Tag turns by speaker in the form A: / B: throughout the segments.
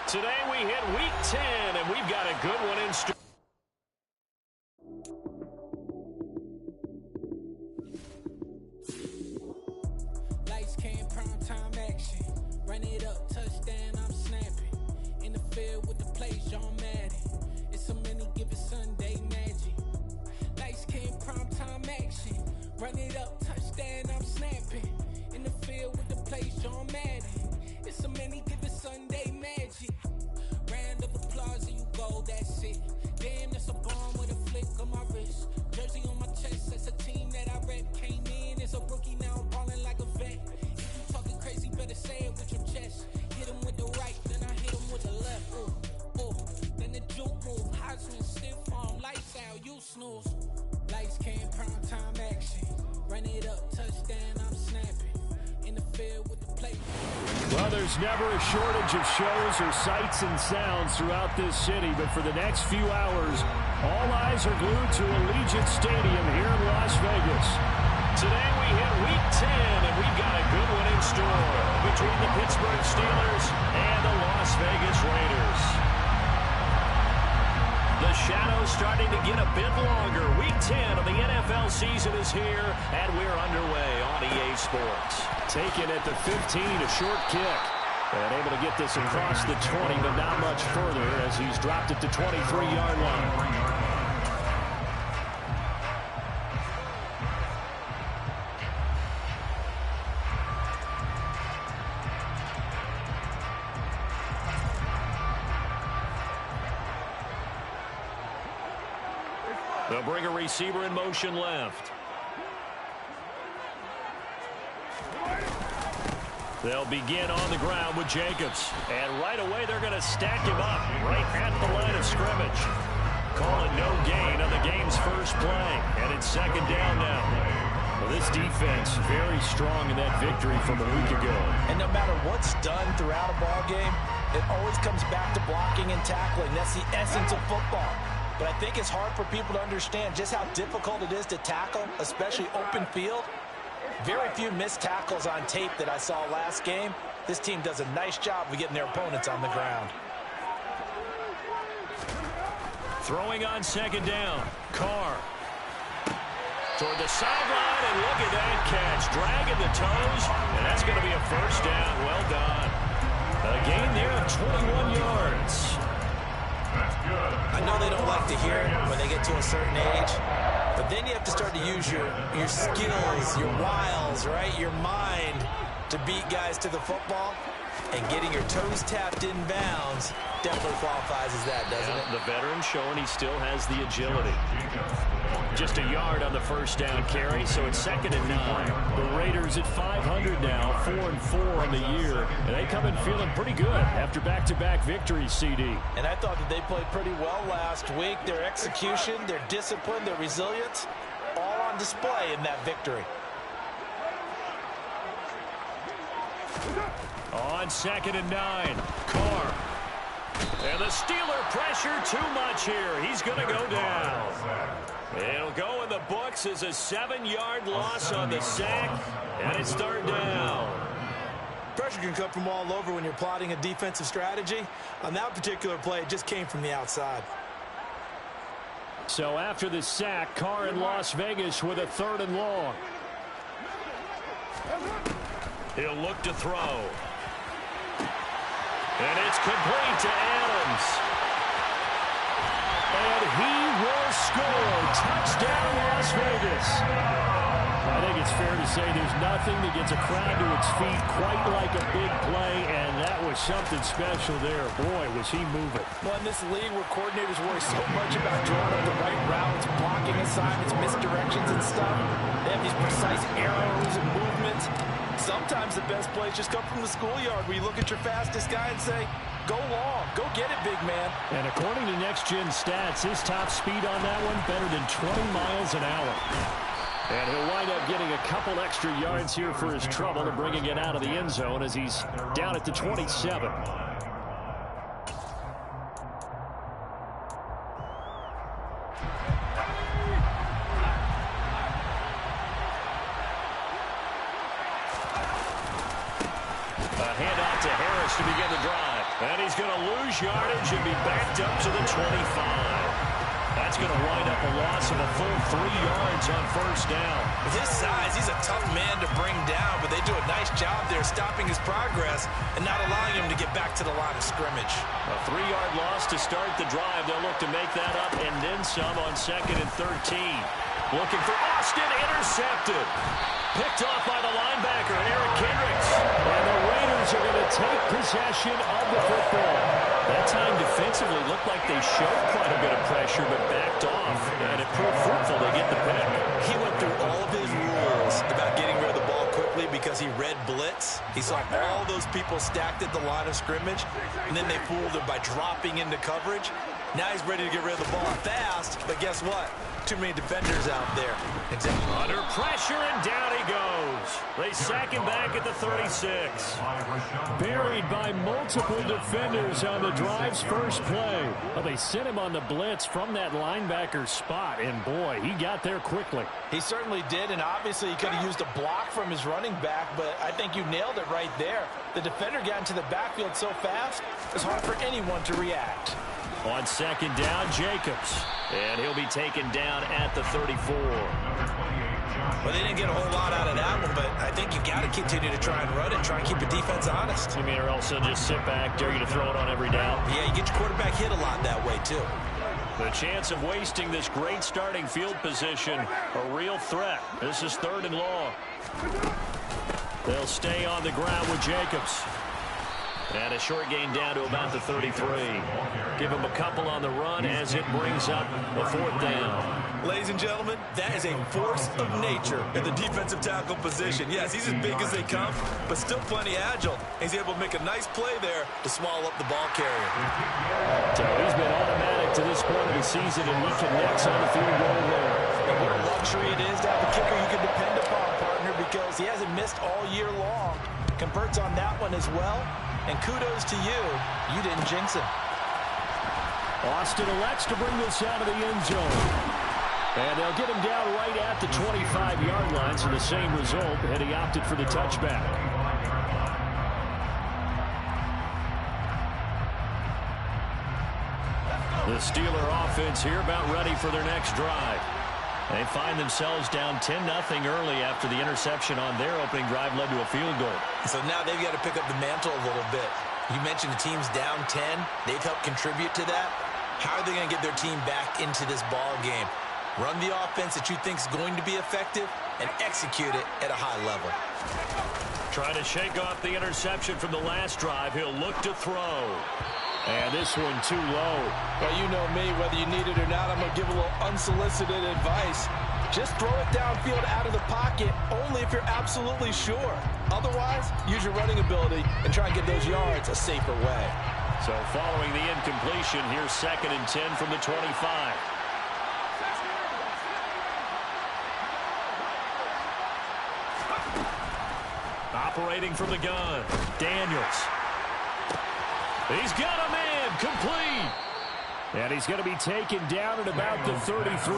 A: Today we hit week 10, and we've got a good one in store.
B: Lights came, prime time action. Run it up, touchdown, I'm snapping. In the field with the plays, John Madden. It's so many given Sunday magic. Lights came, prime time action. Run it up, touchdown, I'm snapping. In the field with the plays, John Madden. It's so many given Sunday magic. Round of applause and you go, that's it. Damn, that's a bomb with a flick on my wrist. Jersey on my chest, that's a team that I rep. Came in as a rookie, now I'm ballin' like a vet. If you talking crazy, better say it with your chest. Hit him with the right, then I hit him with the left. Ooh, ooh. Then the juke move, Heisman, stiff arm, lights out, you snooze. Lights came, prime time action. Run it up, touchdown, I'm snapping. In the field with the play.
A: Well, there's never a shortage of shows or sights and sounds throughout this city, but for the next few hours, all eyes are glued to Allegiant Stadium here in Las Vegas. Today we hit week 10, and we've got a good one in store between the Pittsburgh Steelers and the Las Vegas Raiders. The shadow's starting to get a bit longer. Week 10 of the NFL season is here, and we're underway on EA Sports. Taken at the 15, a short kick. And able to get this across the 20, but not much further as he's dropped at the 23-yard line. They'll bring a receiver in motion left. They'll begin on the ground with Jacobs. And right away, they're going to stack him up right at the line of scrimmage. Calling no gain on the game's first play. And it's second down now. Well, this defense very strong in that victory from a week ago.
C: And no matter what's done throughout a ball game, it always comes back to blocking and tackling. That's the essence of football. But I think it's hard for people to understand just how difficult it is to tackle, especially open field. Very few missed tackles on tape that I saw last game. This team does a nice job of getting their opponents on the ground.
A: Throwing on second down. Carr. Toward the sideline, and look at that catch. Dragging the toes, and that's going to be a first down. Well done. A gain there of 21 yards.
C: I know they don't like to hear it when they get to a certain age, but then you have to start to use your skills, your wiles, right? Your mind to beat guys to the football. And getting your toes tapped in bounds definitely qualifies as that, doesn't it?
A: The veteran showing he still has the agility. Just a yard on the first down carry, so it's 2nd and 9. The Raiders at 500 now, 4-4 on the year. And they come in feeling pretty good after back-to-back victories, CD.
C: And I thought that they played pretty well last week. Their execution, their discipline, their resilience, all on display in that victory.
A: On 2nd and 9, Carr. And the Steeler pressure too much here. He's going to go down. It'll go in the books as a 7-yard loss on the sack, and it's third down.
C: Pressure can come from all over when you're plotting a defensive strategy. On that particular play, it just came from the outside.
A: So after the sack, Carr in Las Vegas with a 3rd and long. He'll look to throw. And it's complete to Adams. And he will score. Touchdown, Las Vegas. I think it's fair to say there's nothing that gets a crowd to its feet quite like a big play, and that was something special there. Boy, was he moving.
C: Well, in this league where coordinators worry so much about drawing up the right routes, blocking assignments, misdirections and stuff, they have these precise arrows and movements. Sometimes the best plays just come from the schoolyard where you look at your fastest guy and say, go long, go get it, big man.
A: And according to Next Gen Stats, his top speed on that one better than 20 miles an hour. And he'll wind up getting a couple extra yards here for his trouble and bringing it out of the end zone as he's down at the 27. A handout to Harris to begin the drive. And he's going to lose yardage and be backed up to the 25. That's going to wind up a loss of a full 3 yards on first down.
C: With his size, he's a tough man to bring down, but they do a nice job there stopping his progress and not allowing him to get back to the line of scrimmage.
A: A 3-yard loss to start the drive. They'll look to make that up and then some on 2nd and 13. Looking for Austin, intercepted. Picked off by the linebacker, Eric Kendricks. And the Raiders are going to take possession of the football. That time defensively looked like they showed quite a bit of pressure but backed off. And it proved fruitful. They get the pick.
C: He went through all of his rules about getting rid of the ball quickly because he read blitz. He saw all those people stacked at the line of scrimmage, and then they fooled him by dropping into coverage. Now he's ready to get rid of the ball fast, but guess what? Too many defenders out there. Exactly.
A: Under pressure, and down he goes. They sack him back at the 36. Buried by multiple defenders on the drive's first play. Well, they sent him on the blitz from that linebacker spot, and boy, he got there quickly.
C: He certainly did, and obviously he could have used a block from his running back, but I think you nailed it right there. The defender got into the backfield so fast, it's hard for anyone to react.
A: On 2nd down, Jacobs. And he'll be taken down at the 34.
C: Well, they didn't get a whole lot out of that one, but I think you got to continue to try and run it, try and keep the defense honest.
A: You mean, or else they'll just sit back, dare you to throw it on every down?
C: Yeah, you get your quarterback hit a lot that way, too.
A: The chance of wasting this great starting field position, a real threat. This is 3rd and long. They'll stay on the ground with Jacobs. And a short gain down to about the 33. Give him a couple on the run as it brings up a 4th down.
C: Ladies and gentlemen, that is a force of nature in the defensive tackle position. Yes, he's as big as they come, but still plenty agile. He's able to make a nice play there to swallow up the ball carrier.
A: So he's been automatic to this point of the season, and he connects on the field goal there.
C: And what a luxury it is to have a kicker you can depend upon, partner, because he hasn't missed all year long. Converts on that one as well. And kudos to you. You didn't jinx him.
A: Austin elects to bring this out of the end zone. And they'll get him down right at the 25-yard line, so the same result, and he opted for the touchback. The Steeler offense here about ready for their next drive. They find themselves down 10-0 early after the interception on their opening drive led to a field goal.
C: So now they've got to pick up the mantle a little bit. You mentioned the team's down 10. They've helped contribute to that. How are they going to get their team back into this ball game? Run the offense that you think is going to be effective and execute it at a high level.
A: Trying to shake off the interception from the last drive. He'll look to throw. And this one too low.
C: Well, you know me, whether you need it or not, I'm going to give a little unsolicited advice. Just throw it downfield out of the pocket only if you're absolutely sure. Otherwise, use your running ability and try and get those yards a safer way.
A: So following the incompletion, here's 2nd and 10 from the 25. Operating from the gun, Daniels. He's got a man, complete. And he's going to be taken down at about the 33.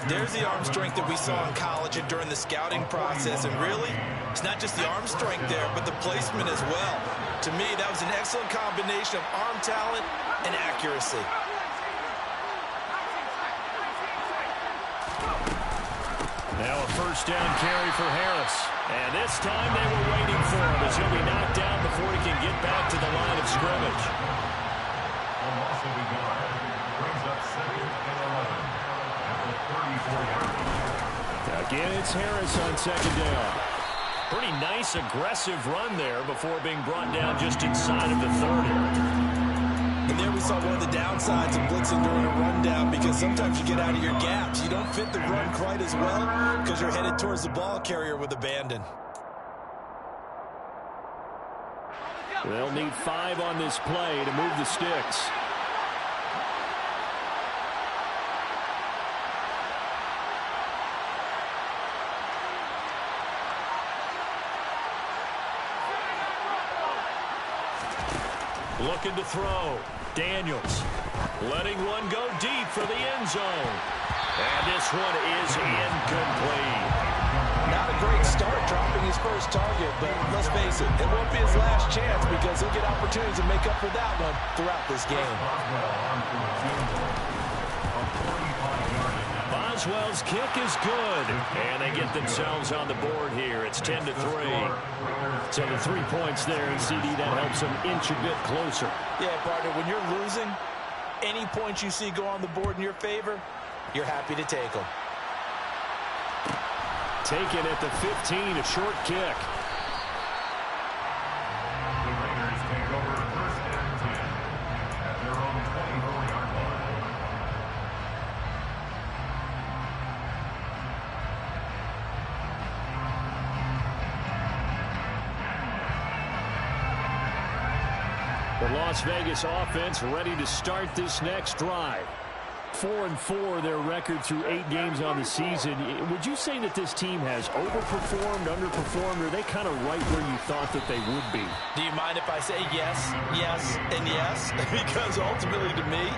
C: There's the arm strength that we saw in college and during the scouting process. And really, it's not just the arm strength there, but the placement as well. To me, that was an excellent combination of arm talent and accuracy.
A: Now a 1st down carry for Harris. And this time they were waiting for him as he'll be knocked down before he can get back to the line of scrimmage. Again, it's Harris on 2nd down. Pretty nice, aggressive run there before being brought down just inside of the 30.
C: And there we saw one of the downsides of blitzing during a rundown, because sometimes you get out of your gaps. You don't fit the run quite as well because you're headed towards the ball carrier with abandon.
A: They'll need 5 on this play to move the sticks. Looking to throw. Daniels letting one go deep for the end zone. And this one is incomplete.
C: Not a great start dropping his first target, but let's face it won't be his last chance because he'll get opportunities to make up for that one throughout this game.
A: Boswell's kick is good, and they get themselves on the board here. It's 10-3. So the 3 points there, and CD, that helps them inch a bit closer.
C: Yeah, partner, when you're losing, any points you see go on the board in your favor, you're happy to take them.
A: Taken at the 15, a short kick.
D: The Raiders take over 1st and 10 at their own 24-yard line.
A: The Las Vegas offense ready to start this next drive. 4-4 their record through 8 games on the season. Would you say that this team has overperformed, underperformed, or are they kind of right where you thought that they would be?
C: Do you mind if I say yes, yes, and yes? Because ultimately to me,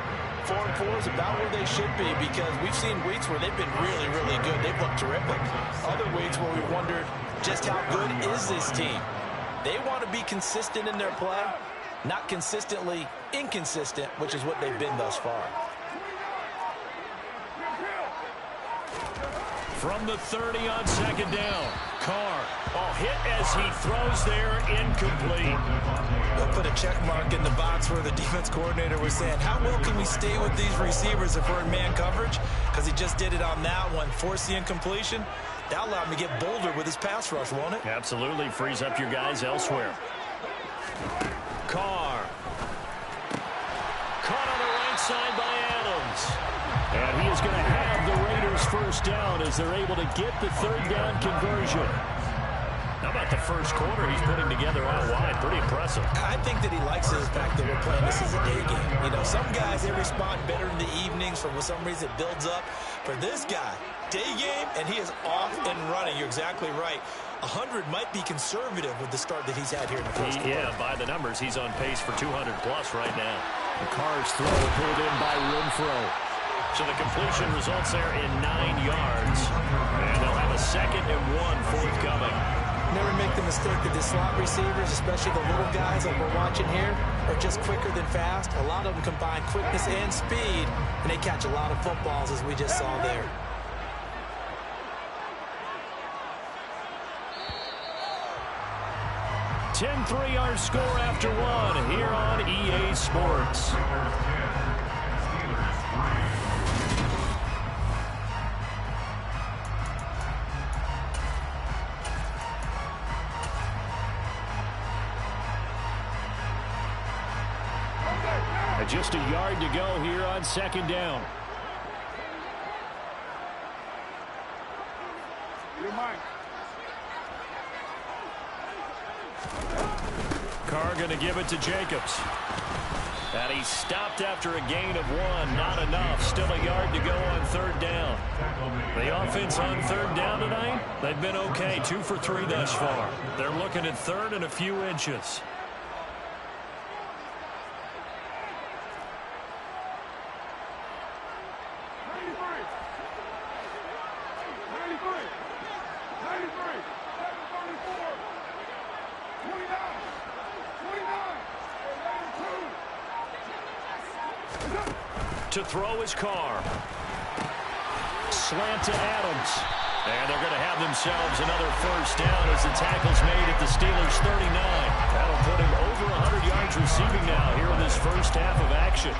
C: 4-4 is about where they should be because we've seen weeks where they've been really, really good. They've looked terrific. Other weeks where we wondered just how good is this team. They want to be consistent in their play, not consistently inconsistent, which is what they've been thus far.
A: From the 30 on 2nd down. Carr, hit as he throws there, incomplete.
C: They'll put a check mark in the box where the defense coordinator was saying, how well can we stay with these receivers if we're in man coverage? Because he just did it on that one, force the incompletion. That'll allow him to get bolder with his pass rush, won't it?
A: Absolutely, frees up your guys elsewhere. Carr. Caught on the right side by Adams. And he is going to have the Raiders first down as they're able to get the 3rd down conversion. How about the first quarter he's putting together out wide? Pretty impressive.
C: I think that he likes the fact that we're playing this as a day game. You know, some guys, they respond better in the evenings. For some reason, it builds up. For this guy, day game, and he is off and running. You're exactly right. 100 might be conservative with the start that he's had here in the first quarter.
A: Yeah, by the numbers, he's on pace for 200-plus right now. The Carr's throw pulled in by Renfro. So the completion results there in 9 yards. And they'll have a 2nd and 1 forthcoming.
C: Never make the mistake that the slot receivers, especially the little guys like we're watching here, are just quicker than fast. A lot of them combine quickness and speed, and they catch a lot of footballs, as we just saw there.
A: $10-3 our score after 1 here on EA Sports. Just a yard to go here on 2nd down. Carr going to give it to Jacobs. And he's stopped after a gain of 1. Not enough. Still a yard to go on 3rd down. The offense on 3rd down tonight, they've been okay. 2 for 3 thus far. They're looking at 3rd and a few inches. To throw his Carr. Slant to Adams. And they're going to have themselves another first down as the tackle's made at the Steelers' 39. That'll put him over 100 yards receiving now here in this first half of action.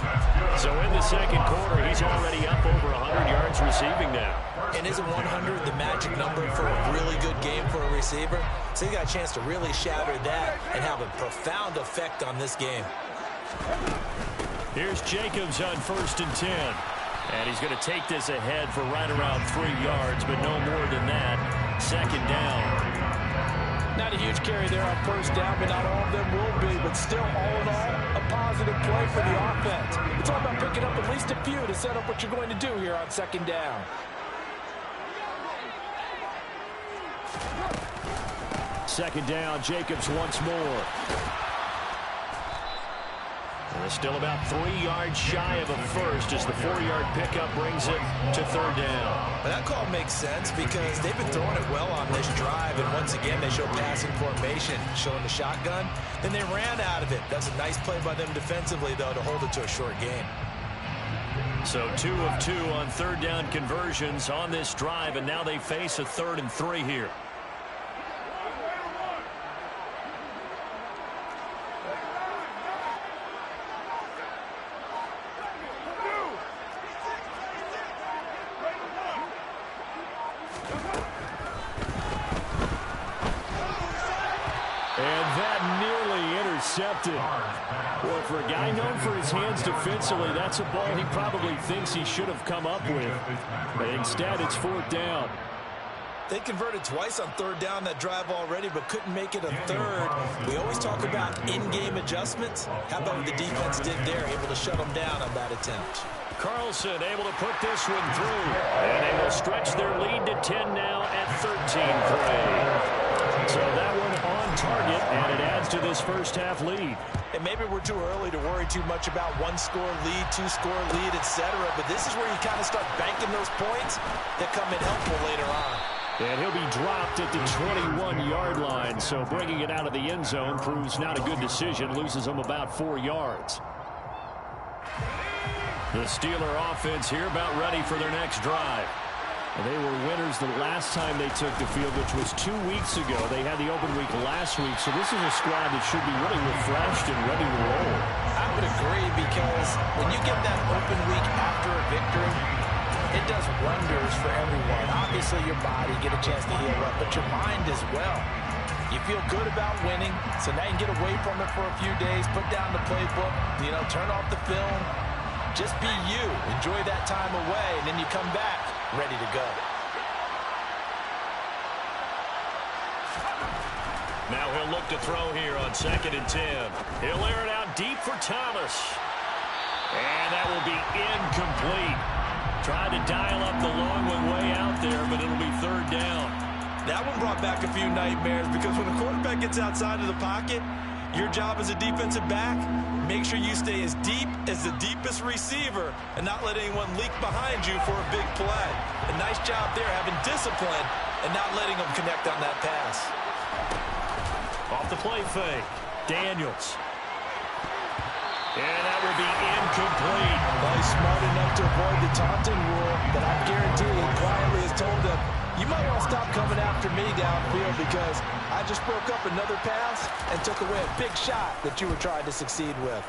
A: So in the 2nd quarter, he's already up over 100 yards receiving now.
C: And isn't 100 the magic number for a really good game for a receiver? So he got a chance to really shatter that and have a profound effect on this game.
A: Here's Jacobs on 1st and 10. And he's going to take this ahead for right around 3 yards, but no more than that. 2nd down.
C: Not a huge carry there on 1st down, but not all of them will be. But still, all in all, a positive play for the offense. It's all about picking up at least a few to set up what you're going to do here on 2nd down.
A: Second down, Jacobs once more. They're still about 3 yards shy of a first as the 4-yard pickup brings it to third down.
C: But that call makes sense because they've been throwing it well on this drive, and once again they show passing formation, showing the shotgun. Then they ran out of it. That's a nice play by them defensively, though, to hold it to a short gain.
A: So 2 of 2 on third down conversions on this drive, and now they face a 3rd and 3 here. Intercepted. Well, for a guy known for his hands defensively, that's a ball he probably thinks he should have come up with. But instead, it's 4th down.
C: They converted twice on 3rd down that drive already, but couldn't make it a 3rd. We always talk about in-game adjustments. How about what the defense did there, able to shut them down on that attempt?
A: Carlson able to put this one through. And they will stretch their lead to 10 now at 13-3. So that one on target, and it adds to this first half lead.
C: And maybe we're too early to worry too much about 1-score lead, 2-score lead, etc. But this is where you kind of start banking those points that come in helpful later on.
A: And he'll be dropped at the 21-yard line. So bringing it out of the end zone proves not a good decision. Loses them about 4 yards. The Steeler offense here about ready for their next drive. They were winners the last time they took the field, which was 2 weeks ago. They had the open week last week, so this is a squad that should be really refreshed and ready to roll.
C: I would agree, because when you get that open week after a victory, it does wonders for everyone. Obviously, your body, get a chance to heal up, but your mind as well. You feel good about winning, so now you can get away from it for a few days, put down the playbook, turn off the film. Just be you. Enjoy that time away, and then you come back ready to go.
A: Now he'll look to throw here on 2nd and 10. He'll air it out deep for Thomas. And that will be incomplete. Tried to dial up the long one way out there, but it'll be 3rd down.
C: That one brought back a few nightmares, because when the quarterback gets outside of the pocket, your job as a defensive back, make sure you stay as deep as the deepest receiver and not let anyone leak behind you for a big play. A nice job there, having discipline and not letting them connect on that pass.
A: Off the play fake, Daniels. And that will be incomplete.
C: Well, he's smart enough to avoid the taunting rule, but I guarantee he quietly has told them, you might want to stop coming after me downfield, because I just broke up another pass and took away a big shot that you were trying to succeed with.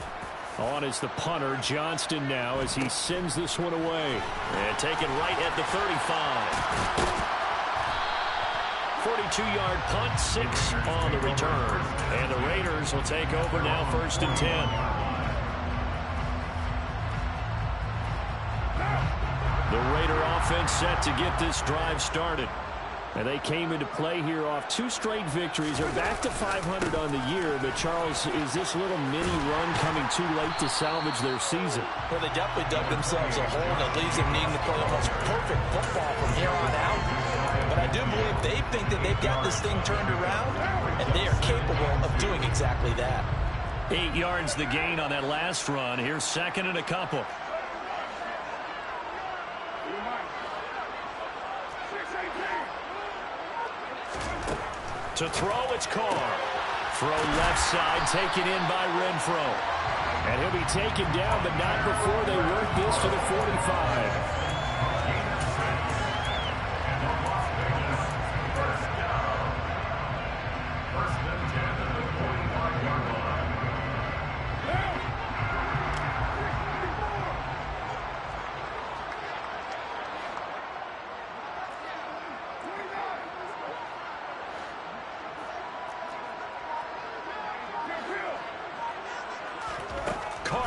A: On is the punter, Johnston, now as he sends this one away. And taken right at the 35. 42-yard punt, 6 on the return. And the Raiders will take over now, 1st and 10. The Raider offense set to get this drive started. And they came into play here off 2 straight victories. They're back to 500 on the year. But, Charles, is this little mini run coming too late to salvage their season?
C: Well, they definitely dug themselves a hole that leaves them needing to play almost perfect football from here on out. But I do believe they think that they've got this thing turned around, and they are capable of doing exactly that.
A: 8 yards the gain on that last run. Here's 2nd and a couple. To throw, it's Carr. Throw left side, taken in by Renfro. And he'll be taken down, but not before they work this to the 45.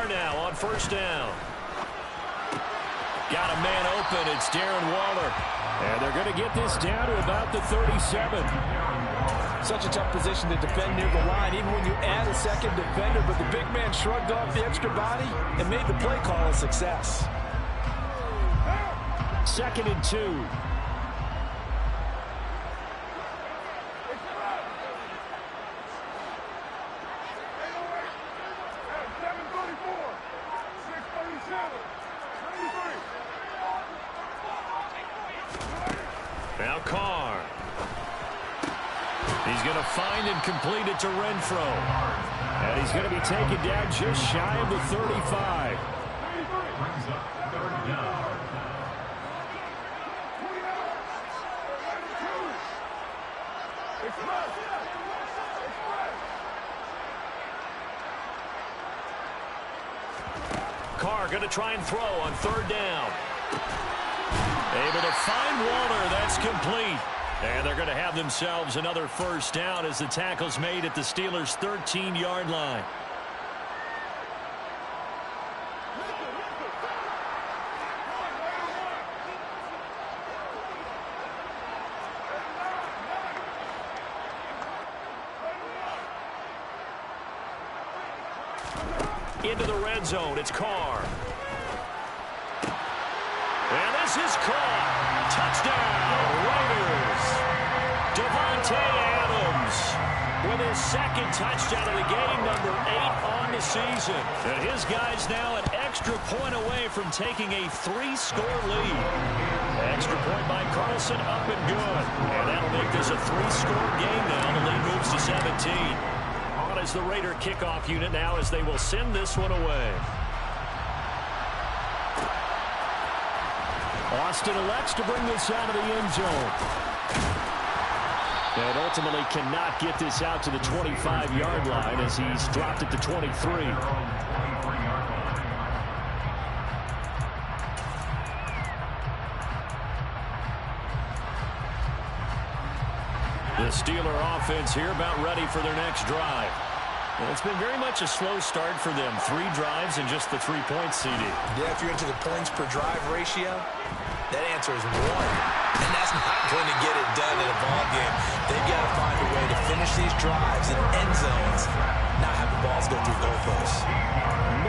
A: Now on 1st down. Got a man open. It's Darren Waller. And they're going to get this down to about the 37.
C: Such a tough position to defend near the line, even when you add a second defender. But the big man shrugged off the extra body and made the play call a success.
A: 2nd and 2. Now Carr. He's going to find and complete it to Renfro. And he's going to be taken down just shy of the 35.
D: Brings up third down.
A: Carr going to try and throw on third down. Able to find Walter. That's complete. And they're going to have themselves another first down as the tackle's made at the Steelers' 13-yard line. Into the red zone, it's Carr. And this is caught. Touchdown, Raiders. Devontae Adams with his second touchdown of the game, number 8 on the season. And his guys now an extra point away from taking a 3-score lead. Extra point by Carlson, up and good. And that'll make this a 3-score game now. The lead moves to 17. As the Raider kickoff unit now as they will send this one away. Austin elects to bring this out of the end zone. And ultimately cannot get this out to the 25-yard line as he's dropped at the 23. The Steeler offense here about ready for their next drive. And it's been very much a slow start for them. 3 drives and just the 3 points, CD.
C: Yeah, if you're into the points per drive ratio, that answer is 1. And that's not going to get it done in a ball game. They've got to find a way to finish these drives in end zones, not have the balls go through goalposts.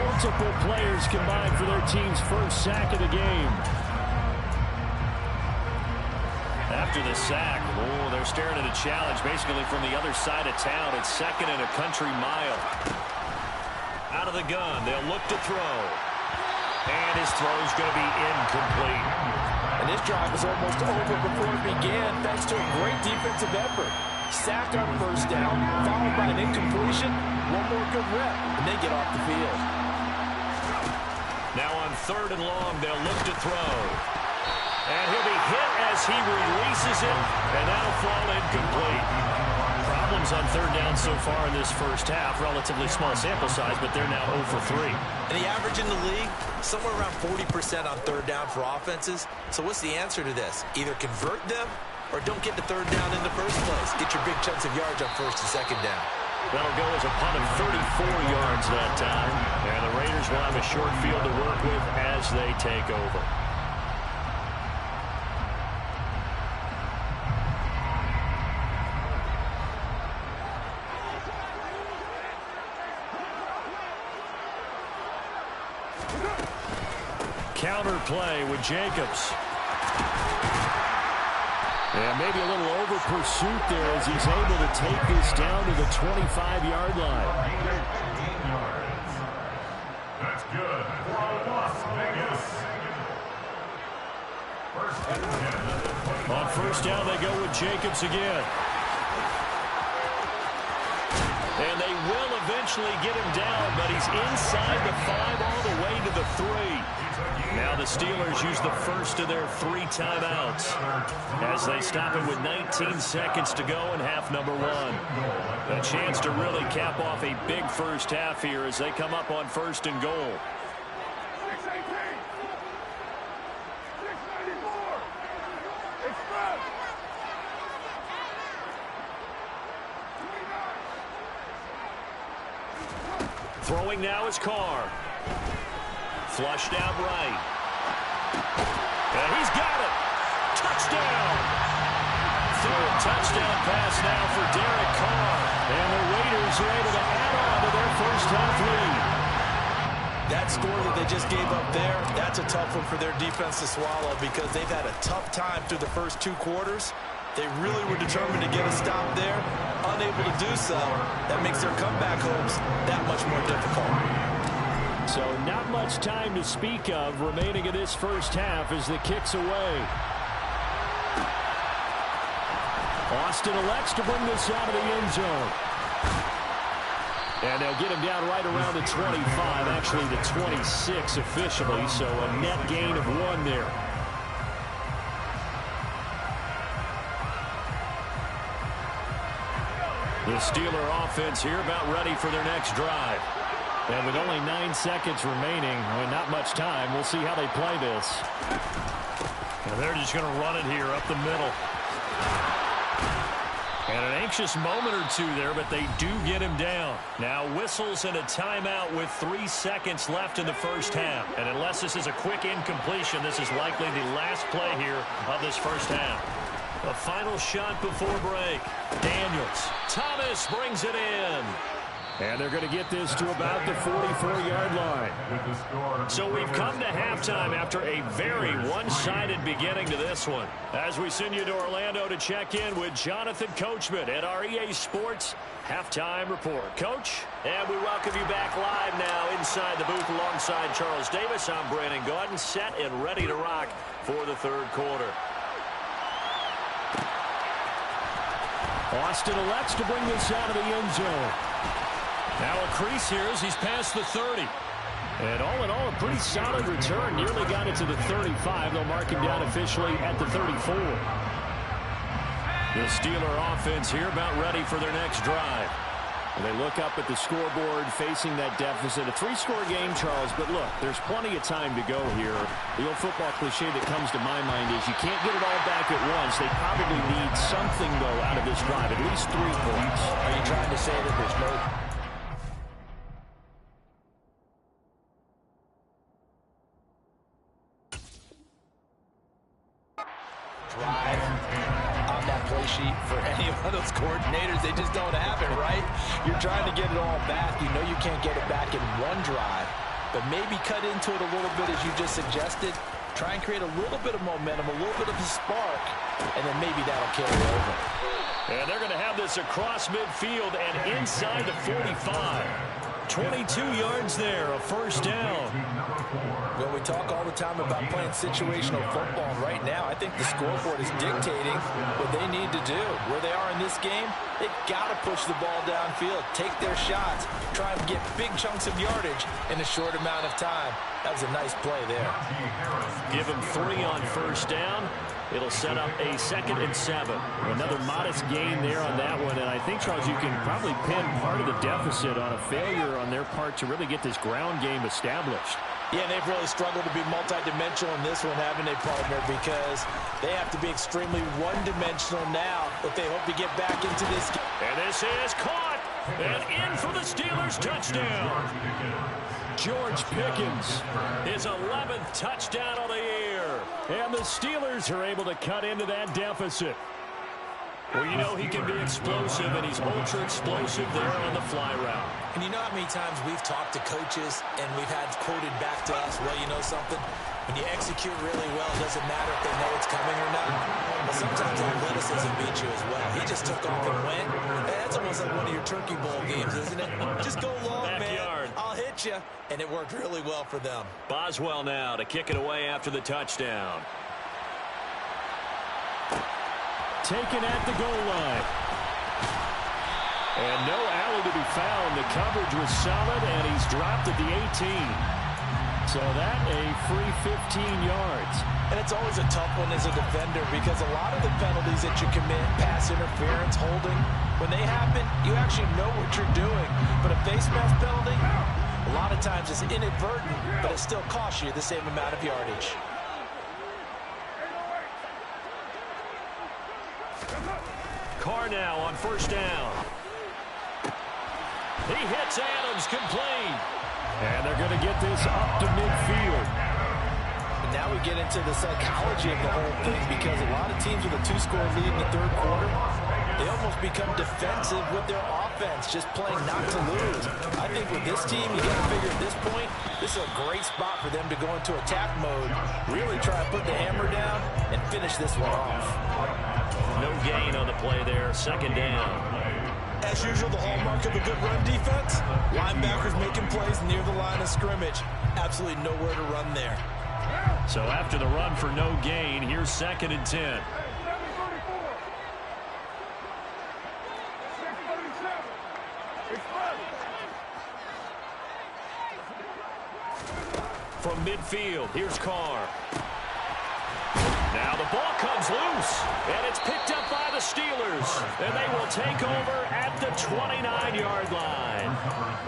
A: Multiple players combined for their team's first sack of the game. After the sack, they're staring at a challenge basically from the other side of town. It's 2nd and a country mile. Out of the gun, they'll look to throw. And his throw's going to be incomplete.
C: And this drive was almost over before it began thanks to a great defensive effort. Sack on first down, followed by an incompletion. One more good rep, and they get off the field.
A: Now on 3rd and long, they'll look to throw. And he'll be hit as he releases it, and that'll fall incomplete. Problems on 3rd down so far in this first half. Relatively small sample size, but they're now 0 for 3.
C: And the average in the league, somewhere around 40% on 3rd down for offenses. So what's the answer to this? Either convert them or don't get the 3rd down in the first place. Get your big chunks of yards on 1st and 2nd down.
A: That'll go as a punt of 34 yards that time. And the Raiders will have a short field to work with as they take over. Counter play with Jacobs. And maybe a little over pursuit there as he's able to take this down to the 25-yard line.
D: That's good for Las Vegas.
A: On 1st down, they go with Jacobs again. And they will eventually get him down, but he's inside the 5 all the way to the 3. Now the Steelers use the first of their 3 timeouts as they stop it with 19 seconds to go in half number 1. A chance to really cap off a big first half here as they come up on 1st and goal. Throwing now is Carr. Flushed out right. And he's got it. Touchdown. Third touchdown pass now for Derek Carr. And the Raiders are able to add on to their first half lead.
C: That score that they just gave up there, that's a tough one for their defense to swallow because they've had a tough time through the first 2 quarters. They really were determined to get a stop there. Unable to do so, that makes their comeback hopes that much more difficult.
A: So not much time to speak of remaining in this first half as the kick's away. Austin elects to bring this out of the end zone. And they'll get him down right around the 25, actually the 26 officially, so a net gain of 1 there. The Steeler offense here about ready for their next drive. And with only 9 seconds remaining, not much time, we'll see how they play this. And they're just going to run it here up the middle. And an anxious moment or two there, but they do get him down. Now whistles and a timeout with 3 seconds left in the first half. And unless this is a quick incompletion, this is likely the last play here of this first half. A final shot before break. Daniels. Thomas brings it in. And they're going to get this to about the 44-yard line. So we've come to halftime after a very one-sided beginning to this one. As we send you to Orlando to check in with Jonathan Coachman at our EA Sports Halftime Report. Coach, and we welcome you back live now inside the booth alongside Charles Davis. I'm Brandon Gaudin, set and ready to rock for the third quarter. Austin elects to bring this out of the end zone. Now a crease here as he's past the 30. And all in all, a pretty solid return. Nearly got it to the 35. They'll mark him down officially at the 34. The Steeler offense here about ready for their next drive. And they look up at the scoreboard facing that deficit. A 3-score game, Charles, but look, there's plenty of time to go here. The old football cliche that comes to my mind is you can't get it all back at once. They probably need something, though, out of this drive, at least 3 points.
C: Are you trying to say that there's no drive on that play sheet for any of those coordinators? They just don't have it, right? You're trying to get it all back. You know you can't get it back in one drive, but maybe cut into it a little bit as you just suggested. Try and create a little bit of momentum, a little bit of a spark, and then maybe that'll carry over.
A: And they're going to have this across midfield and inside the 45. 22 yards there, a first down.
C: Well, we talk all the time about playing situational football, and right now I think the scoreboard is dictating what they need to do. Where they are in this game, they've got to push the ball downfield, take their shots, try and get big chunks of yardage in a short amount of time. That was a nice play there.
A: Give them 3 on first down. It'll set up a 2nd and 7. Another modest gain there on that one. And I think, Charles, you can probably pin part of the deficit on a failure on their part to really get this ground game established.
C: Yeah, they've really struggled to be multidimensional in this one, haven't they, partner? Because they have to be extremely one-dimensional now if they hope to get back into this game.
A: And this is caught and in for the Steelers touchdown. George Pickens, his 11th touchdown on the year. And the Steelers are able to cut into that deficit. Well, you know he can be explosive, and he's ultra-explosive there on the fly route.
C: And you know how many times we've talked to coaches and we've had quoted back to us, well, you know something? When you execute really well, it doesn't matter if they know it's coming or not. But sometimes athleticism beats you as well. He just took off and went. That's almost like one of your Turkey Bowl games, isn't it? Just go long,
A: Backyard.
C: man. I'll hit you. And it worked really well for them.
A: Boswell now to kick it away after the touchdown. Taken at the goal line. And no alley to be found. The coverage was solid, and he's dropped at the 18. So that a free 15 yards.
C: And it's always a tough one as a defender because a lot of the penalties that you commit, pass interference, holding, when they happen, you actually know what you're doing. But a face mask penalty, a lot of times it's inadvertent, but it still costs you the same amount of yardage.
A: Carr now on first down. He hits Adams complete. And they're going to get this up to midfield.
C: And now we get into the psychology of the whole thing because a lot of teams with a 2-score lead in the third quarter, they almost become defensive with their offense, just playing not to lose. I think with this team, you got to figure at this point, this is a great spot for them to go into attack mode, really try to put the hammer down and finish this one off.
A: No gain on the play there, 2nd down.
C: As usual, the hallmark of a good run defense, linebackers making plays near the line of scrimmage. Absolutely nowhere to run there.
A: So after the run for no gain, here's 2nd and 10. From midfield, here's Carr. Now the ball comes loose, and it's picked up by the Steelers, and they will take over at the 29-yard line.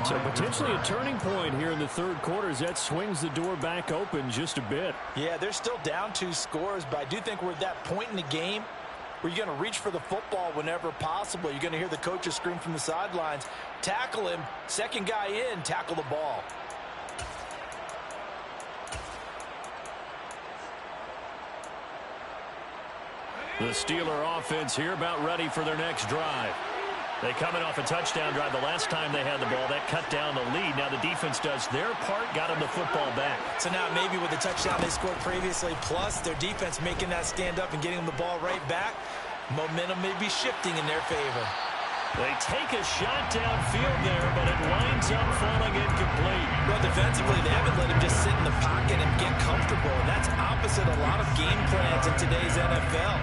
A: So potentially a turning point here in the third quarter as that swings the door back open just a bit.
C: Yeah, they're still down 2 scores, but I do think we're at that point in the game where you're going to reach for the football whenever possible. You're going to hear the coaches scream from the sidelines, tackle him, second guy in, tackle the ball.
A: The Steeler offense here about ready for their next drive. They coming off a touchdown drive the last time they had the ball. That cut down the lead. Now the defense does their part, got them the football back.
C: So now maybe with the touchdown they scored previously, plus their defense making that stand up and getting them the ball right back, momentum may be shifting in their favor.
A: They take a shot downfield there, but it winds up falling incomplete.
C: Well, defensively, they haven't let him just sit in the pocket and get comfortable. And that's opposite a lot of game plans in today's NFL.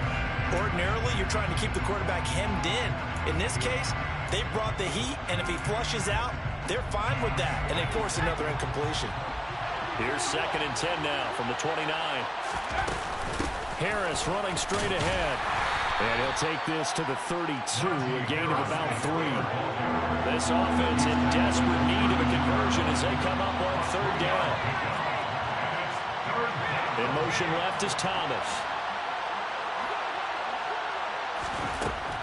C: Ordinarily, you're trying to keep the quarterback hemmed in. In this case, they brought the heat, and if he flushes out, they're fine with that, and they force another incompletion.
A: Here's 2nd and 10 now from the 29. Harris running straight ahead. And he'll take this to the 32, a gain of about 3. This offense in desperate need of a conversion as they come up on 3rd down. In motion left is Thomas.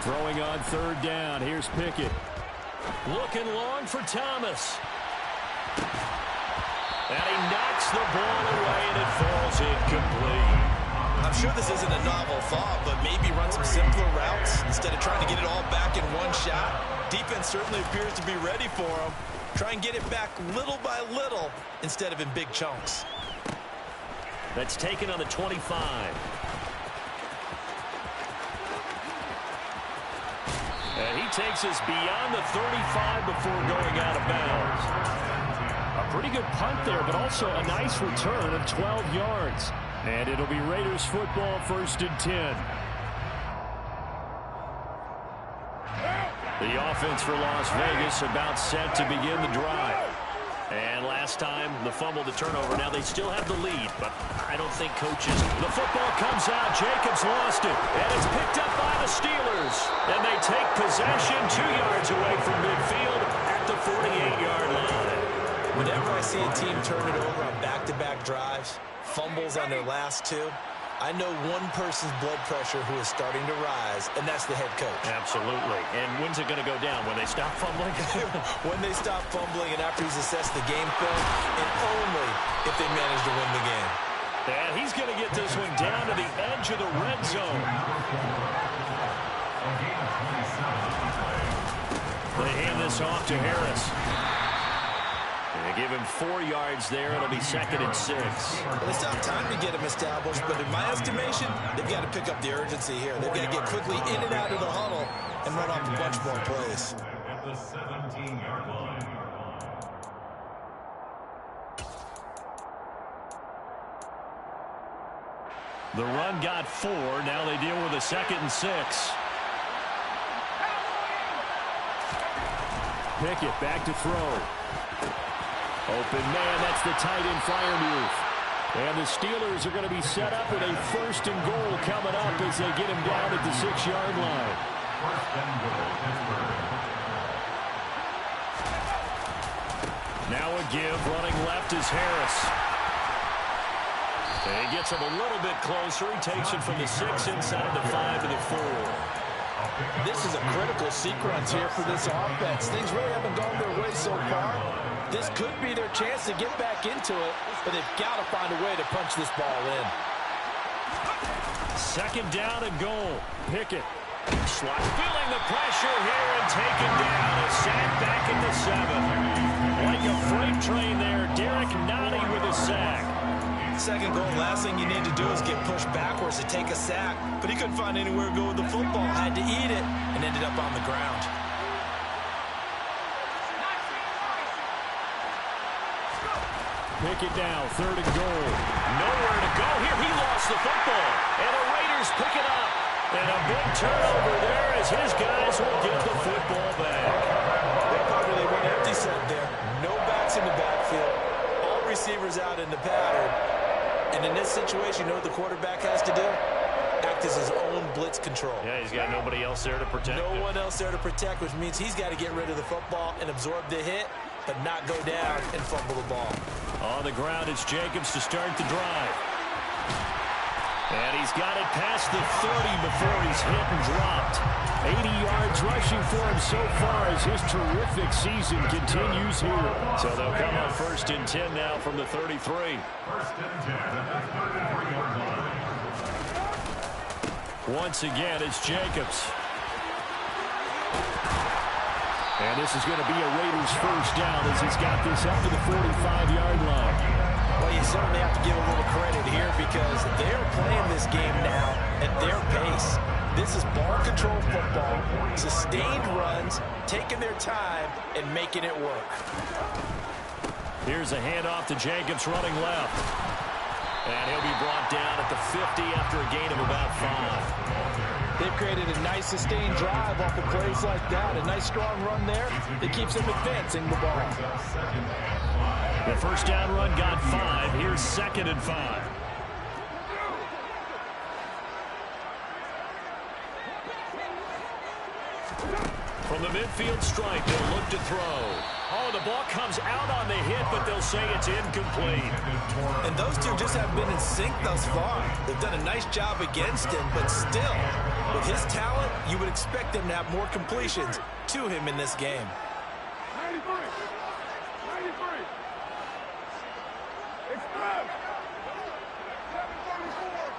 A: Throwing on 3rd down. Here's Pickett. Looking long for Thomas. And he knocks the ball away, and it falls incomplete.
C: I'm sure this isn't a novel thought, but maybe run some simpler routes instead of trying to get it all back in one shot. Defense certainly appears to be ready for him. Try and get it back little by little instead of in big chunks.
A: That's taken on the 25. And he takes us beyond the 35 before going out of bounds. A pretty good punt there, but also a nice return of 12 yards. And it'll be Raiders football, 1st and 10. The offense for Las Vegas about set to begin the drive. And last time, the fumble, the turnover. Now they still have the lead, but I don't think coaches. The football comes out. Jacobs lost it. And it's picked up by the Steelers. And they take possession 2 yards away from midfield at the 48-yard line.
C: Whenever I see a team turn it over on back-to-back drives, fumbles on their last 2, I know one person's blood pressure who is starting to rise, and that's the head coach.
A: Absolutely. And when's it going to go down? When they stop fumbling?
C: When they stop fumbling and after he's assessed the game film, and only if they manage to win the game.
A: And he's going to get this one down to the edge of the red zone. They hand this off to Harris. They give him 4 yards there. It'll be 2nd and 6.
C: Well, they still have time to get him established, but in my estimation, they've got to pick up the urgency here. They've got to get quickly in and out of the huddle and run off a bunch more plays.
D: At the 17-yard line.
A: The run got 4. Now they deal with a 2nd and 6. Pickett back to throw. Open man, that's the tight end Freiermuth. And the Steelers are going to be set up with a 1st and goal coming up as they get him down at the 6-yard line.
D: 1st and goal, Pittsburgh.
A: Now a give, running left is Harris. And he gets him a little bit closer. He takes it from the 6 inside the 5 to the 4.
C: This is a critical sequence here for this offense. Things really haven't gone their way so far. This could be their chance to get back into it, but they've got to find a way to punch this ball in.
A: 2nd down and goal. Pickett. Slot feeling the pressure here and taken down. A sack back at the 7. Like a freight train there. Derek Nottie with a sack.
C: 2nd goal, last thing you need to do is get pushed backwards to take a sack. But he couldn't find anywhere to go with the football. Had to eat it and ended up on the ground.
A: Pickett now, 3rd and goal. Nowhere to go here. He lost the football. And the Raiders pick it up. And a big turnover there as his guys will get the football back.
C: They probably went empty set there. No backs in the backfield. All receivers out in the pattern. And in this situation, you know what the quarterback has to do? Act as his own blitz control.
A: Yeah, he's got nobody else there to protect him.
C: No one else there to protect, which means he's got to get rid of the football and absorb the hit, but not go down and fumble the ball.
A: On the ground, it's Jacobs to start the drive. And he's got it past the 30 before he's hit and dropped. 80 yards rushing for him so far as his terrific season continues here. So they'll come on 1st and 10 now from the 33.
D: 1st and 10 at the 33-yard line.
A: Once again, it's Jacobs. And this is going to be a Raiders first down as he's got this up to the 45-yard line.
C: Well, you certainly have to give a little credit here because they're playing this game now at their pace. This is ball control football, sustained runs, taking their time and making it work.
A: Here's a handoff to Jacobs running left. And he'll be brought down at the 50 after a gain of about 5.
C: They've created a nice sustained drive off of plays like that. A nice strong run there. It keeps them advancing the ball.
A: The first down run got 5. Here's 2nd and 5. From the midfield stripe, they'll look to throw. Oh, the ball comes out on the hit, but they'll say it's incomplete.
C: And those two just haven't been in sync thus far. They've done a nice job against him, but still, with his talent, you would expect them to have more completions to him in this game.
D: 93. 93. Express. 734.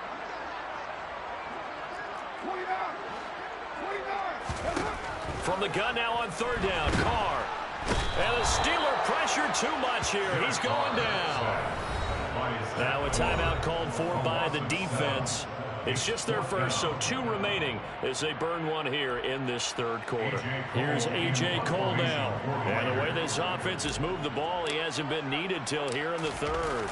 D: 29. 29.
A: From the gun now on 3rd down, Carr. And the Steeler pressure too much here. He's going down. Now a timeout called for by the defense. It's just their first, so 2 remaining as they burn one here in this 3rd quarter. Here's A.J. Cole now. And the way this offense has moved the ball, he hasn't been needed till here in the 3rd.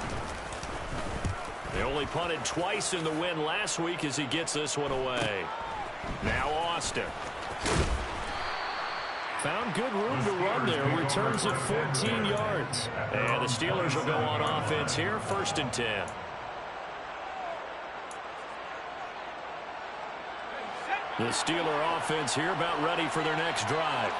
A: They only punted twice in the win last week as he gets this one away. Now Austin. Found good room to run there. Returns at 14 yards. And the Steelers will go on offense here, 1st and 10. The Steeler offense here about ready for their next drive.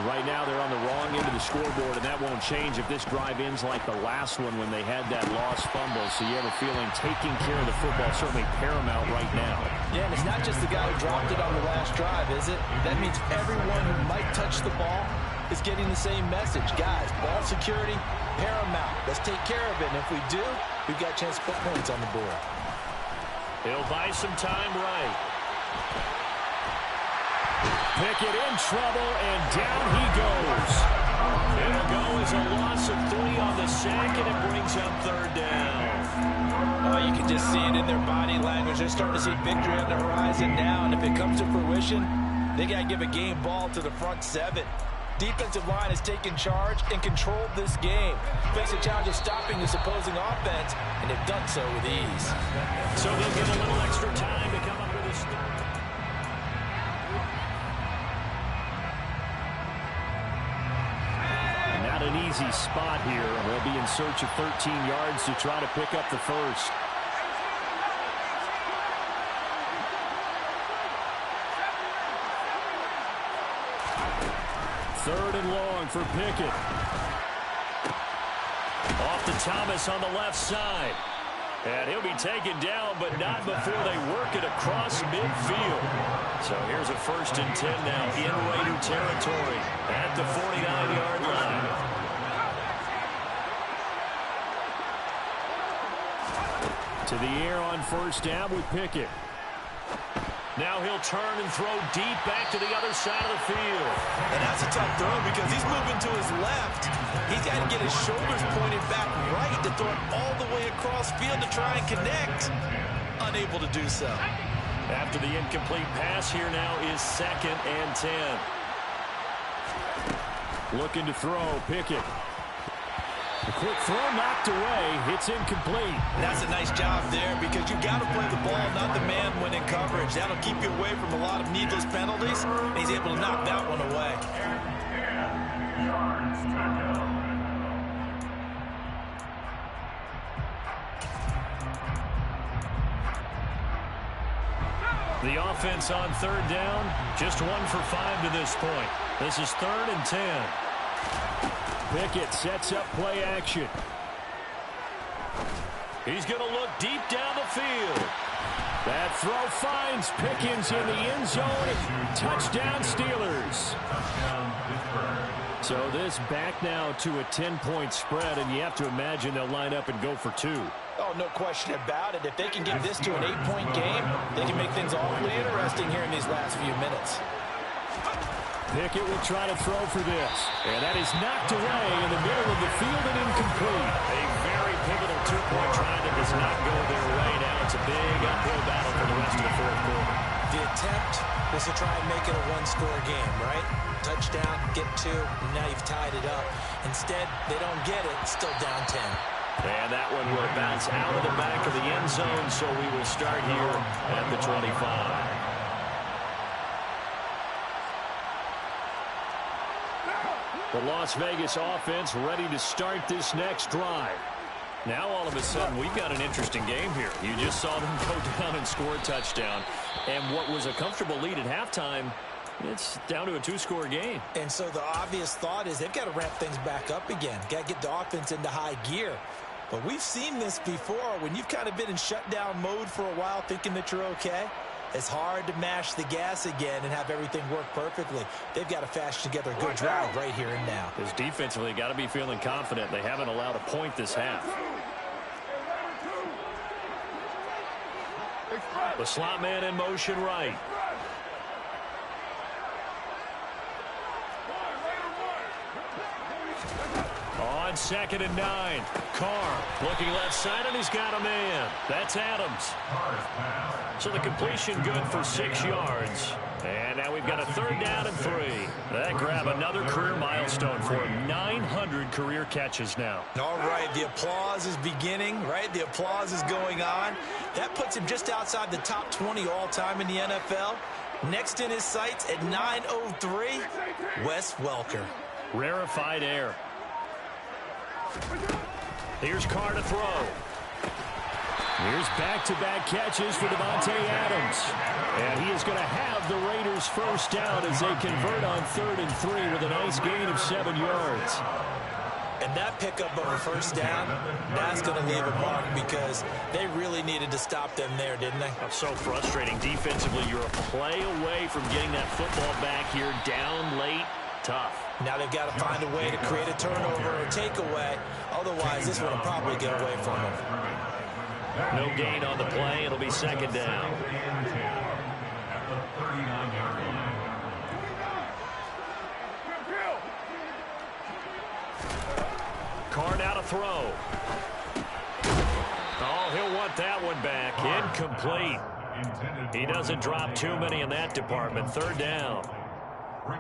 A: Right now they're on the wrong end of the scoreboard, and that won't change if this drive ends like the last one when they had that lost fumble. So you have a feeling taking care of the football is certainly paramount right now.
C: Yeah, and it's not just the guy who dropped it on the last drive, is it? That means everyone who might touch the ball is getting the same message. Guys, ball security, paramount. Let's take care of it, and if we do, we've got a chance to put points on the board.
A: He'll buy some time right. Pickett in trouble, and down he goes. It'll go as a loss of 3 on the sack, and it brings up 3rd down.
C: Oh, you can just see it in their body language. They're starting to see victory on the horizon now, and if it comes to fruition, they got to give a game ball to the front 7. Defensive line has taken charge and controlled this game. Face a challenge of stopping this opposing offense, and they've done so with ease.
A: So they'll get a little extra time to come up with a start. Not an easy spot here. They'll be in search of 13 yards to try to pick up the first. Third and long for Pickett. Off to Thomas on the left side. And he'll be taken down, but not before they work it across midfield. So here's a 1st and 10 now in Raider territory at the 49-yard line. To the air on 1st down with Pickett. Now he'll turn and throw deep back to the other side of the field.
C: And that's a tough throw because he's moving to his left. He's got to get his shoulders pointed back right to throw it all the way across field to try and connect. Unable to do so.
A: After the incomplete pass, here now is 2nd and 10. Looking to throw, Pickett. A quick throw knocked away. It's incomplete.
C: That's a nice job there because you got to play the ball, not the man when in coverage. That'll keep you away from a lot of needless penalties. And he's able to knock that one away.
A: The offense on third down, just 1 for 5 to this point. This is 3rd and 10. Pickett sets up play action. He's going to look deep down the field. That throw finds Pickens in the end zone. Touchdown, Steelers. So this back now to a 10-point spread, and you have to imagine they'll line up and go for 2.
C: Oh, no question about it. If they can get this to an 8-point game, they can make things awfully interesting here in these last few minutes.
A: Pickett will try to throw for this. And that is knocked away in the middle of the field and incomplete. A very pivotal 2-point try that does not go their way. Now it's a big uphill battle for the rest of the 4th quarter.
C: The attempt was to try and make it a 1-score game, right? Touchdown, get 2, and now you've tied it up. Instead, they don't get it. It's still down 10.
A: And that one will bounce out of the back of the end zone, so we will start here at the 25. The Las Vegas offense ready to start this next drive. Now all of a sudden we've got an interesting game here. You just saw them go down and score a touchdown. And what was a comfortable lead at halftime, it's down to a 2-score game.
C: And so the obvious thought is they've got to ramp things back up again. Got to get the offense into high gear. But we've seen this before. When you've kind of been in shutdown mode for a while thinking that you're okay, it's hard to mash the gas again and have everything work perfectly. They've got to fashion together a good drive right here and now.
A: Because defensively, got to be feeling confident. They haven't allowed a point this half. The slot man in motion right. On 2nd and 9. Carr looking left side, and he's got a man. That's Adams. So the completion good for 6 yards. And now we've got a 3rd down and 3. That grab another career milestone for him. 900 career catches now.
C: All right, the applause is beginning, right? The applause is going on. That puts him just outside the top 20 all-time in the NFL. Next in his sights at 903, Wes Welker.
A: Rarefied air. Here's Carr to throw. Here's back-to-back catches for Davante Adams. And he is going to have the Raiders first down as they convert on 3rd and 3 with a nice gain of 7 yards.
C: And that pickup of a first down, that's going to leave a mark because they really needed to stop them there, didn't they?
A: So frustrating. Defensively, you're a play away from getting that football back here down late. Tough.
C: Now they've got to find a way to create a turnover or a takeaway. Otherwise, this one will probably get away from them.
A: No gain on the play. It'll be 2nd down. Carr now to throw. Oh, he'll want that one back. Incomplete. He doesn't drop too many in that department. 3rd down.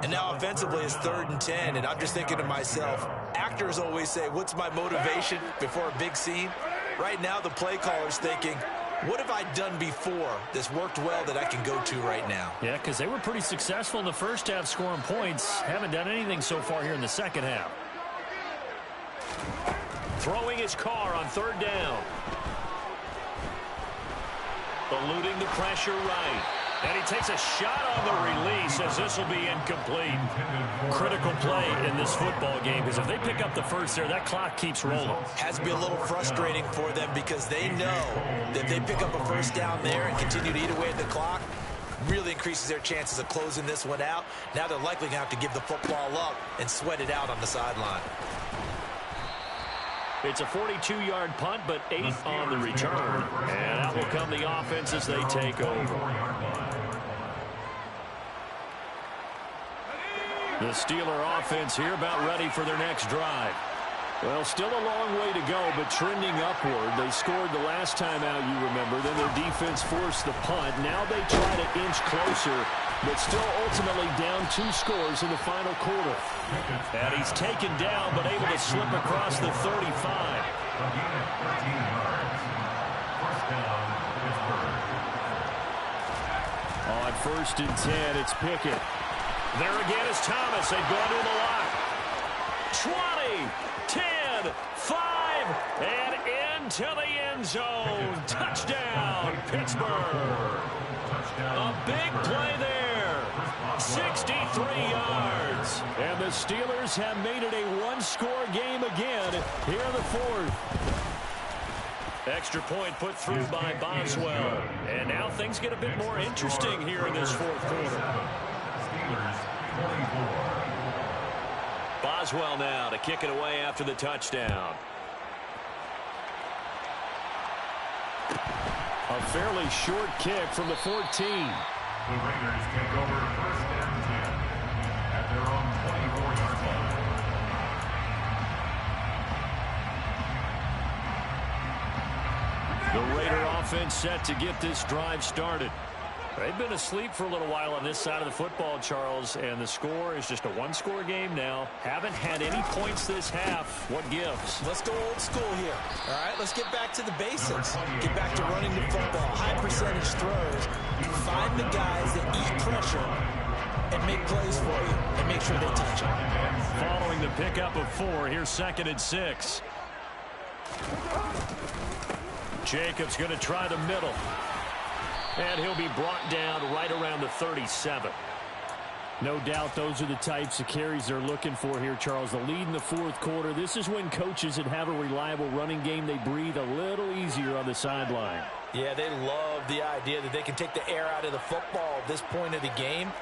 C: And now offensively it's 3rd and 10, and I'm just thinking to myself, actors always say, what's my motivation before a big scene? Right now the play caller's thinking, what have I done before that's worked well that I can go to right now?
A: Yeah, because they were pretty successful in the first half scoring points. Haven't done anything so far here in the second half. Throwing his Carr on 3rd down. Eluding the pressure right. And he takes a shot on the release as this will be incomplete. Critical play in this football game because if they pick up the first there, that clock keeps rolling.
C: Has to be a little frustrating for them because they know that if they pick up a first down there and continue to eat away at the clock, really increases their chances of closing this one out. Now they're likely going to have to give the football up and sweat it out on the sideline.
A: It's a 42-yard punt, but 8 on the return. And out will come the offense as they take over. The Steeler offense here about ready for their next drive. Well, still a long way to go, but trending upward. They scored the last time out, you remember. Then their defense forced the punt. Now they try to inch closer, but still ultimately down 2 scores in the final quarter. And he's taken down, but able to slip across the 35. On 1st and 10, it's Pickett. There again is Thomas. They've gone to him a lot. 20, 10, 5, and into the end end zone. Touchdown, Pittsburgh. A big play there. 63 yards. And the Steelers have made it a one-score game again here in the fourth. Extra point put through by Boswell. And now things get a bit more interesting here in this fourth quarter.
D: Steelers 24.
A: Boswell now to kick it away after the touchdown. A fairly short kick from the 14.
D: The Raiders take over first and 10 at their own 24-yard line.
A: The Raider offense set to get this drive started. They've been asleep for a little while on this side of the football, Charles, and the score is just a one-score game now. Haven't had any points this half. What gives?
C: Let's go old school here. All right, let's get back to the basics. Get back to running the football, high percentage throws. Find the guys that eat pressure and make plays for you and make sure they touch it.
A: Following the pickup of 4, here's 2nd and 6. Jacobs going to try the middle. And he'll be brought down right around the 37. No doubt those are the types of carries they're looking for here, Charles. The lead in the fourth quarter. This is when coaches that have a reliable running game, they breathe a little easier on the sideline.
C: Yeah, they love the idea that they can take the air out of the football at this point of the game.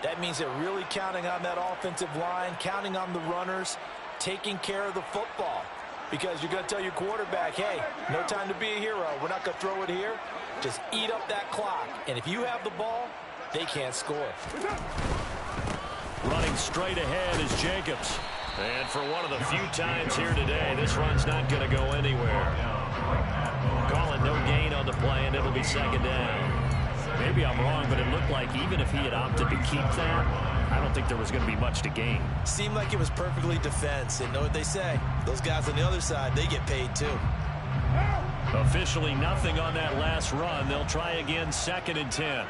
C: That means they're really counting on that offensive line, counting on the runners, taking care of the football. Because you're going to tell your quarterback, hey, no time to be a hero. We're not going to throw it here. Just eat up that clock. And if you have the ball, they can't score.
A: Running straight ahead is Jacobs. And for one of the few times here today, this run's not going to go anywhere. Calling no gain on the play, and it'll be 2nd down. Maybe I'm wrong, but it looked like even if he had opted to keep that, I don't think there was going to be much to gain.
C: Seemed like it was perfectly defense. And know what they say? Those guys on the other side, they get paid too.
A: Officially nothing on that last run. They'll try again, 2nd and 10.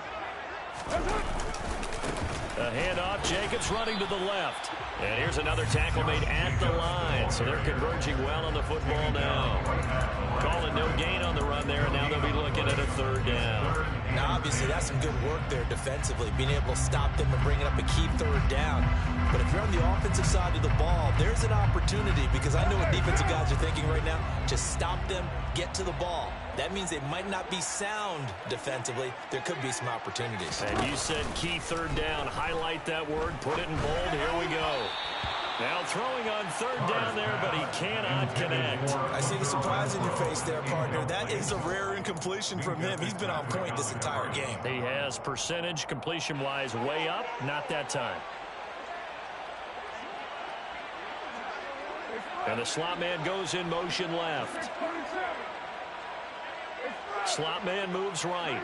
A: A handoff, Jacobs running to the left. And here's another tackle made at the line. So they're converging well on the football now. Calling no gain on the run there, and now they'll be looking at a 3rd down.
C: Now, obviously, that's some good work there defensively, being able to stop them and bringing up a key 3rd down. But if you're on the offensive side of the ball, there's an opportunity, because I know what defensive guys are thinking right now. Just stop them, get to the ball. That means they might not be sound defensively. There could be some opportunities.
A: And you said key 3rd down. Highlight that word. Put it in bold. Here we go. Now throwing on 3rd down there, but he cannot connect.
C: I see the surprise in your face there, partner. That is a rare incompletion from him. He's been on point this entire game.
A: He has percentage completion-wise way up. Not that time. And the slot man goes in motion left. Slot man moves right.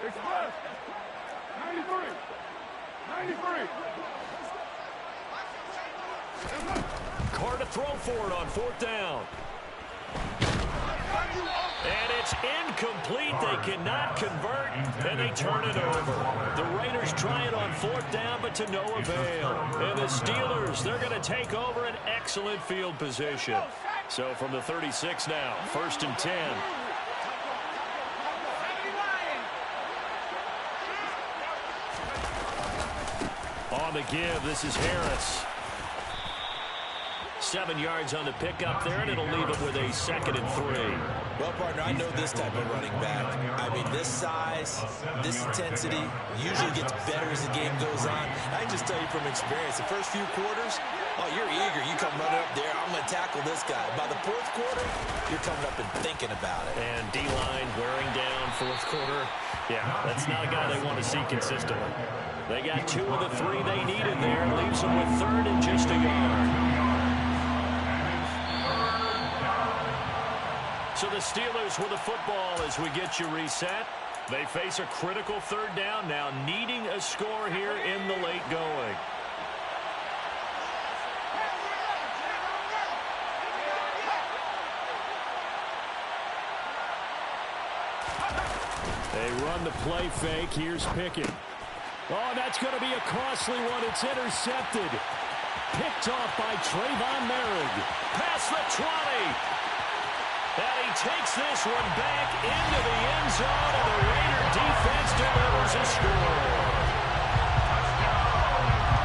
D: Express. 93. 93.
A: Carr to throw for it on 4th down. And it's incomplete. They cannot convert, and they turn it over. The Raiders try it on 4th down, but to no avail. And the Steelers, they're going to take over an excellent field position. So from the 36 now, 1st and 10. On the give, this is Harris. 7 yards on the pickup there, and it'll leave it with a 2nd and 3.
C: Well, partner, I know this type of running back. I mean, this size, this intensity usually gets better as the game goes on. I can just tell you from experience, the first few quarters, oh, you're eager. You come running up there, I'm going to tackle this guy. By the 4th quarter, you're coming up and thinking about it.
A: And D-line wearing down 4th quarter. Yeah, that's not a guy they want to see consistently. They got 2 of the 3 they needed there. Leaves them with 3rd and just a yard. So the Steelers with the football as we get you reset. They face a critical 3rd down now, needing a score here in the late going. They run the play fake. Here's Pickett. Oh, that's going to be a costly one. It's intercepted. Picked off by Trayvon Merrick. Past the 20. And he takes this one back into the end zone, and the Raider defense delivers a score.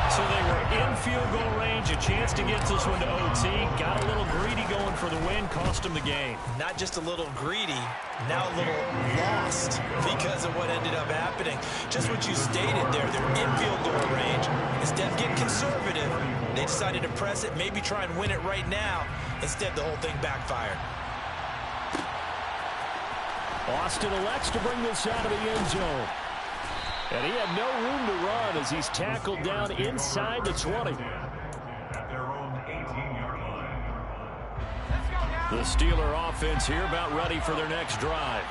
A: So they were in field goal range, a chance to get this one to OT. Got a little greedy going for the win, cost them the game.
C: Not just a little greedy, now a little lost because of what ended up happening. Just what you stated there, they're in field goal range. Instead of getting conservative, they decided to press it, maybe try and win it right now. Instead, the whole thing backfired.
A: Austin elects to bring this out of the end zone. And he had no room to run as he's tackled down inside the 20.
D: At their own 18-yard line.
A: The Steeler offense here about ready for their next drive.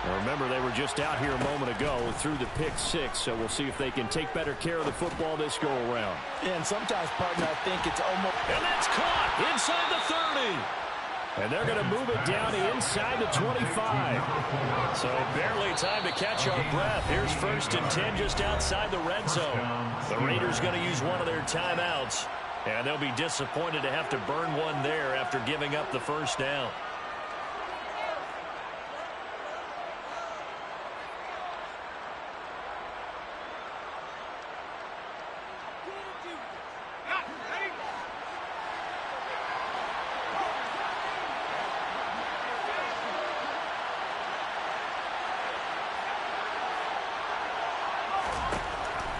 A: Now remember, they were just out here a moment ago through the pick six, so we'll see if they can take better care of the football this go-around.
C: And sometimes, partner, I think it's almost...
A: And that's caught inside the 30. And they're going to move it down inside the 25. So barely time to catch our breath. Here's 1st and 10 just outside the red zone. The Raiders going to use one of their timeouts. And they'll be disappointed to have to burn one there after giving up the first down.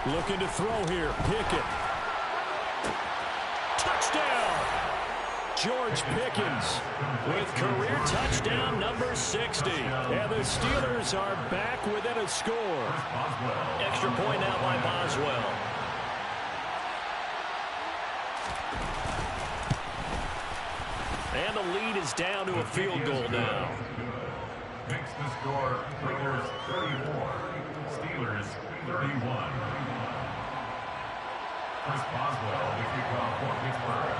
A: Looking to throw here. Pickett. Touchdown! George Pickens with career touchdown number 60. And the Steelers are back within a score. Extra point now by Boswell. And the lead is down to a field goal now.
D: Makes the score Raiders 34, Steelers 31. Chris Boswell, the kickoff for Pittsburgh.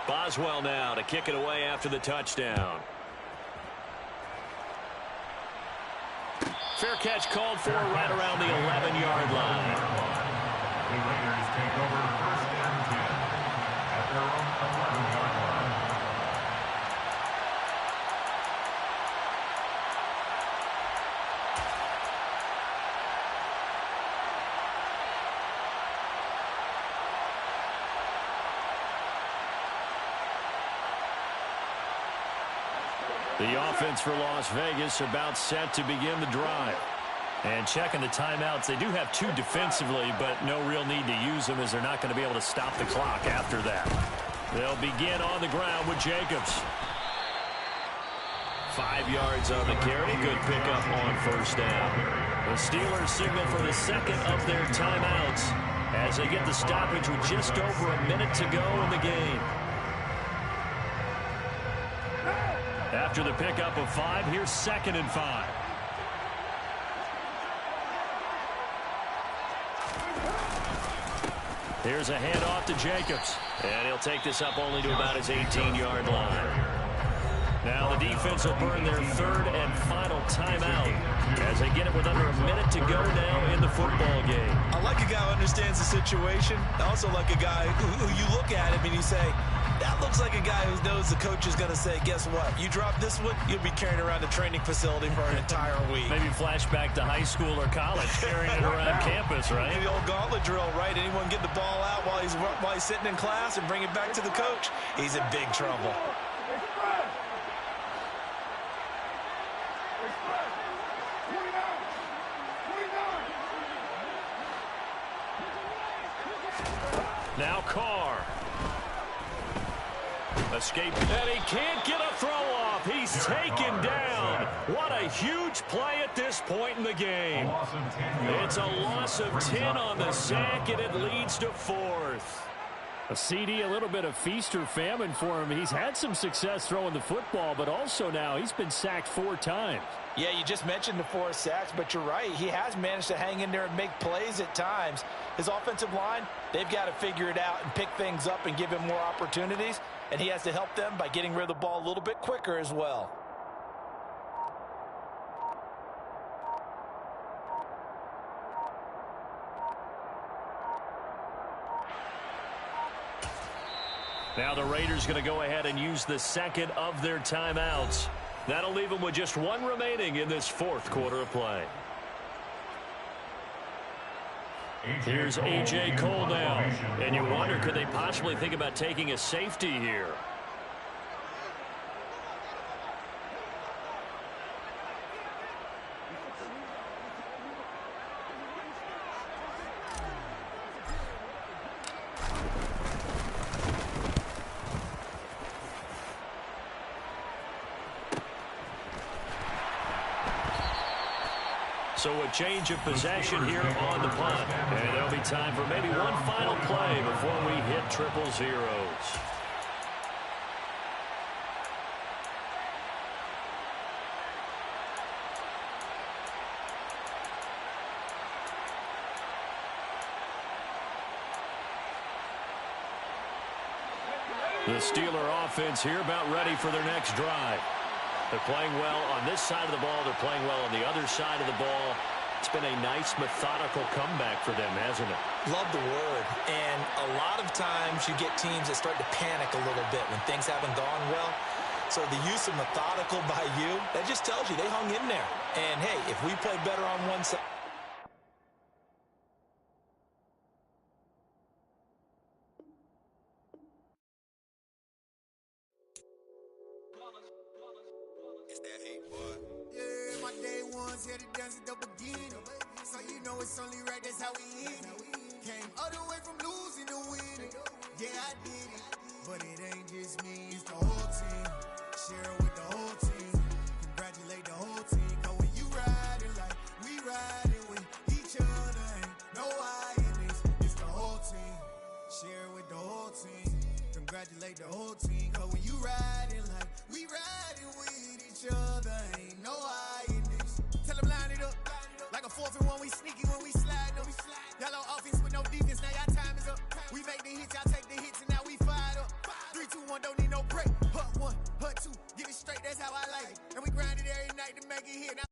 A: Boswell now to kick it away after the touchdown. Fair catch called for right around the 11-yard line.
D: The Raiders take over 1st and 10 at their own 11-yard line.
A: The offense for Las Vegas about set to begin the drive. And checking the timeouts, they do have 2 defensively, but no real need to use them as they're not going to be able to stop the clock after that. They'll begin on the ground with Jacobs. 5 yards on the carry. Good pickup on 1st down. The Steelers signal for the second of their timeouts as they get the stoppage with just over a minute to go in the game. After the pickup of 5, here's 2nd and 5. Here's a handoff to Jacobs. And he'll take this up only to about his 18-yard line. Now the defense will burn their 3rd and final timeout as they get it with under a minute to go now in the football game.
C: I like a guy who understands the situation. I also like a guy who you look at him and you say, that looks like a guy who knows the coach is going to say, guess what? You drop this one, you'll be carrying around the training facility for an entire week.
A: Maybe flashback to high school or college, carrying it around campus, right?
C: Maybe the old gauntlet drill, right? Anyone get the ball out while he's sitting in class and bring it back to the coach? He's in big trouble.
A: Now Carr. Escape, and he can't get a throw off. He's taken down. What a huge play at this point in the game. It's a loss of 10 on the sack, and it leads to 4th. A CD, a little bit of feast or famine for him. He's had some success throwing the football, but also now he's been sacked 4 times.
C: Yeah, you just mentioned the 4 sacks, but you're right. He has managed to hang in there and make plays at times. His offensive line, they've got to figure it out and pick things up and give him more opportunities, and he has to help them by getting rid of the ball a little bit quicker as well.
A: Now the Raiders going to go ahead and use the second of their timeouts. That'll leave them with just one remaining in this fourth quarter of play. Here's A.J. Cole now. And you wonder, could they possibly think about taking a safety here? So a change of possession here on the punt. And there'll be time for maybe one final play before we hit triple zeros. The Steeler offense here about ready for their next drive. They're playing well on this side of the ball. They're playing well on the other side of the ball. It's been a nice, methodical comeback for them, hasn't it?
C: Love the word. And a lot of times you get teams that start to panic a little bit when things haven't gone well. So the use of methodical by you, that just tells you they hung in there. And, hey, if we play better on one side,
E: yeah, my day ones here to dance at the beginning. So you know it's only right, that's how we hit it. Came all the way from losing to winning. Yeah, I did it. But it ain't just me, it's the whole team. Share it with the whole team. Congratulate the whole team. Cause when you riding like we riding with each other, ain't no I in this. It's the whole team. Share it with the whole team. Congratulate the whole team. Cause when you riding like we riding with each other, ain't no I in this. Tell them line it up. Like a 4th and 1, we sneaky when we slide them. Yellow offense with no defense, now y'all time is up. We make the hits, y'all take the hits, and now we fired up. 3, 2, 1, don't need no break. Hut 1, hut 2, get it straight, that's how I like it. And we grind it every night to make it hit.